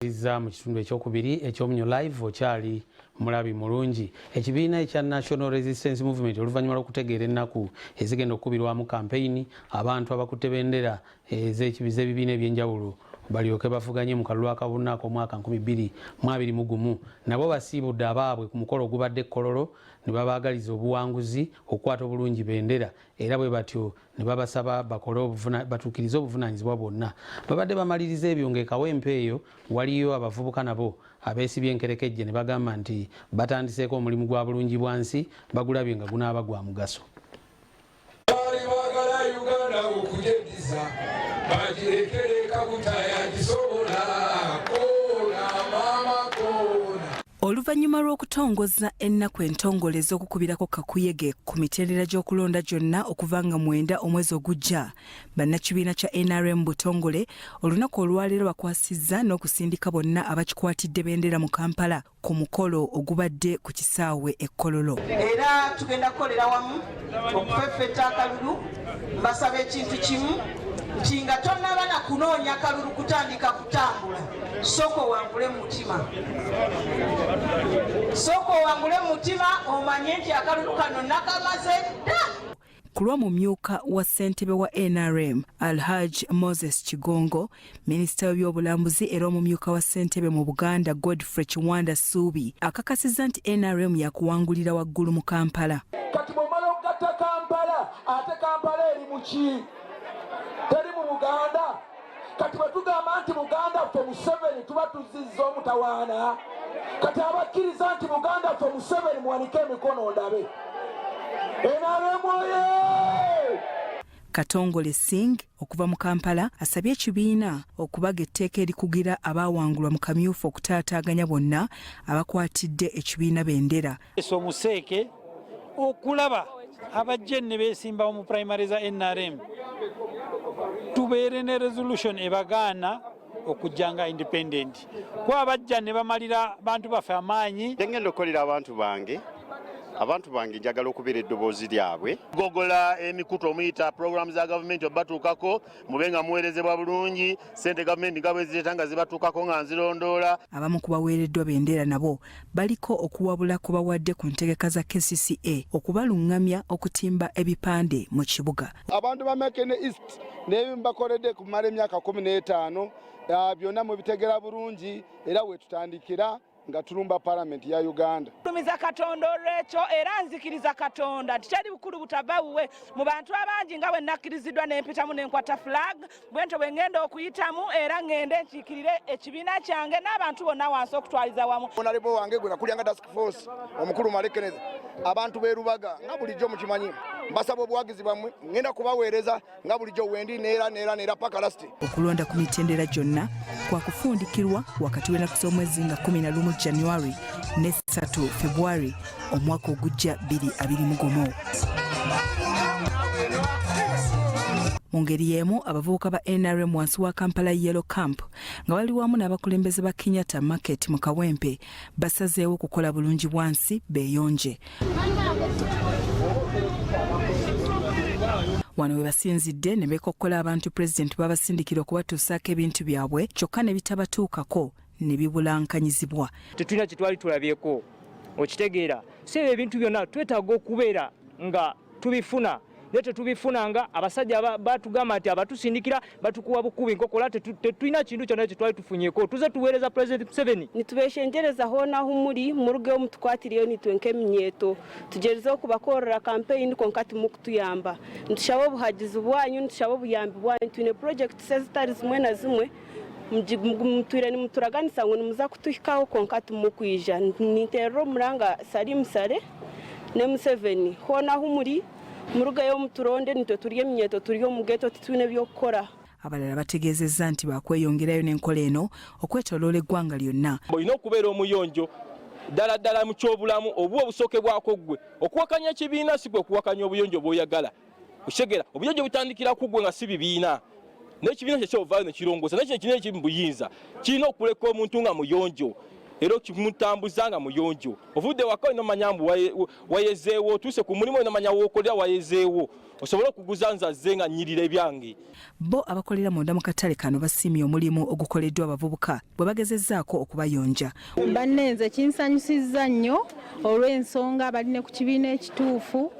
Mu kitundu ekyokubiri eky'Omunyo Live okyali mulabi mulungi. Ekibiina ekya National Resistance Movement oluvannyuma lw'okutegeera ennaku ezigenda okukubirwamu kampeyini abantu abakutte bendera ez'ekibiina ebibiina ebyenjawulo balyoke bavuganye mu kalulu akabunaako omwaka 2021 nabo basiibudde abaabwe ku mukolo ogubadde Kololo ne babaagaliza obuwanguzi okukwata obulungi bendera era bwe batyo ne babasaba batuukirize obuvunaanyizibwa bwonna. Babadde bamaliriza ebyo ng'ekawempe eyo waliyo abavubuka nabo abeesibye enkerekejje ne bagamba nti batandiseeko omulimu gwa bulungi bwansi bagulabye nga gunaaba gwa mugaso. Baagala Uganda okujediza bagirekereka butayagisobola kola mama kola. Oluvannyuma lw'okutongoza ennaku entongole ez'okukubirako kakuyege ku mitendera gy'okulonda gyonna okuva nga 9 omwezi ogujja, bannakibiina kya NRM butongole olunaku olwaleero bakwasizza n'okusindika bonna abakikwatidde bendera mu Kampala ku mukolo ogubadde ku kisaawe e Kololo. Era tugenda kukolera wamu okufeffetta akalulu, mbasaba ekintu kimu nti nga tonnaba na kunoonya akalulu kutandika kutambula, sooka owangule mu mutima. Sooka owangule mu mutima omanye nti akalulu kano nakamaze dda. Ku lw'omumyuka wa ssentebe wa NRM Alhaj Moses Kigongo, minisita w'ebyobulambuzi era omumyuka wa ssentebe mu Buganda Godfrey Kiwanda Suubi akakasizza nti NRM yakuwangulira waggulu mu Kampala. Kati bw'omala okugatta Kampala ate Kampala eri mu ki? Teri mu Buganda. Kati bwe tugamba nti Buganda ffe Museveni tuba tuzizza omutawaana. Kati abakkiriza nti Buganda ffe Museveni muwanike emikono ndabe. NRM oye! Katongole Singh okuva mu Kampala asabye ekibiina okubaga etteeka erikugira abaawangulwa mu kamyufu okutaataaganya bonna abakwatidde ekibiina bendera. Omuseeke okulaba abajja ne beesimbawo mu primary za NRM tubeere ne resolution ebagaana okujjanga independent. Kuba abajja ne bamalira bantu baffe amaanyi. Ngenda okukolera abantu bange njagala okubeera eddoboozi lyabwe. Gogola emikutu omuyita program za gavumenti obatuukako mube nga muweerezebwa bulungi, ssente gavumenti nga bwe zireeta nga zibatuukako nga nzirondoola. Abamu ku baweereddwa bendera nabo baliko okuwabula ku bawadde ku ntegeka za KCCA okubalungamya okutimba ebipande mu kibuga. Abantu ba Mekene East n'ebimu bakoledde kumala emyaka 15 byonna mu bitegera bulungi era we tutandikira nga tulumba parliament ya Uganda. Tumiza Katonda olwekyo era nzikiriza Katonda tikyali bukulu butabawuwe mu bantu abangi nga bwe nakkiriziddwa n'empitamu n'enkwata flag bwento bwe ngenda okuyitamu era ngende nkiikirire ekibiina kyange n'abantu bonna wansi okutwaliza wamu. Honorable wange gwe nakulyanga task force omukulu Malekeneza abantu beerubaga nga bulijjo mukimanyi mbasaba obuwagizi bwammwe ngenda kubaweereza nga bulijjo wendi neera paka lasti. Okulonda ku mitendera gyonna kwakufundikirwa wakati w'ennaku z'omwezi nga 11 January ne 3 February omwaka ogujja 2021. Mu ngeri y'emu abavubuka ba NRM wansi wa Kampala Yellow Camp nga bali wamu n'abakulembeze ba Kenyatta Market mu Kawempe basazeewo kukola bulungi bwansi beeyonje. Wano we basinzidde ne beekokkola abantu Pulezidenti babasindikira okubatuusaako ebintu byabwe kyokka ne bitabatuukako ne bibulankanyizibwa. Tetulina kye twali tulabyeko okitegeera so ebintu byonna twetaaga okubeera nga tubifuna naye tetubifuna nga abasajja batugamba nti abatusindikira batukuwa bukubi nkokola tetulina kintu kyonna kye twali tufunyeko tuze tuweereza Pulezidenti Museveni. Nitubeshenjerezaho naho muri murugeho mutukwatiriyo nitwenke eminyeto tugerezeho kubakorera campaign konka timukutuyamba nitushaba obuhagizi bwanyu nitushaba obuyambi bwanyu twine projects ezitari zimwe na zimwe mutwire nimuturaganisa ngo nimuza kutuhikaho konka timukwija niterera omuranga Salim Sare ne Museveni ho naho muri murugeyo muturonde nitwe turi eminyeto turi omugeto titwine byokukora. Abalala bategeezezza nti bakweyongerayo n'enkola eno okwetoloola eggwanga lyonna. Olina okubeera omuyonjo ddala mu kyobulamu obuwa obusooke bwako ggwe okuwakanya ekibiina si gwe okuwakanya obuyonjo bw'oyagala okitegeera obuyonjo butandikira ku ggwe nga si bibiina n'ekibiina kye kyovaayo ne kirongoosa nakino ekibiina ekiri mu buyinza kirina okuleka omuntu nga muyonjo era okimutambuza nga muyonjo ovudde waka onomanya mbu wayezeewo otuuse ku mulimu onomanya wookolera wayezeewo osobola okuguza nzazze nga nnyirira ebyange. Bo abakolera munda mu katale kano basiimye omulimu ogukoleddwa abavubuka bwe bagezezzaako okubayonja. Bannenze kinsanyusizza nnyo olw'ensonga balina ku kibiina ekituufu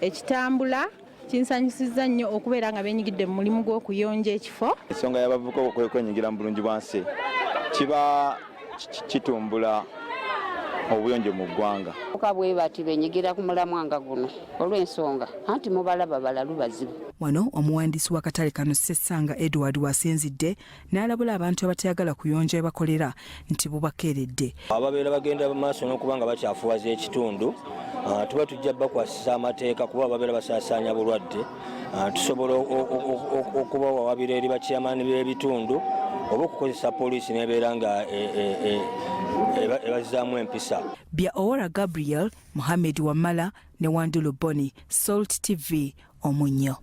ekitambula. Kinsanyusizza nnyo okubeera nga beenyigidde mu mulimu gw'okuyonja ekifo. Ensonga y'abavubuka okwenyigira mu bulungibwansi kiba kitumbula obuyonjo mu ggwanga. Bwe bati beenyigira ku mulamwa nga guno olw'ensonga anti mubalaba balalu bazibu. Wano omuwandiisi w'akatale kano Ssessanga Edward wasinzidde n'alabula abantu abatayagala kuyonja bakolera nti bubakeeredde. Ababeera bagenda maaso n'okuba nga bakyafuwaza ekitundu tuba tujja bakwasisa amateeka kuba ababeera basaasaanya bulwadde tusobola okubawabira eri bakyamaani b'ebitundu oba okukozesa poliisi n'ebeera nga ebazizaamu empisa. Bya Owora Gabriel, Mohamed Wamala ne Wandulo Boni, Salt TV, Omunyo.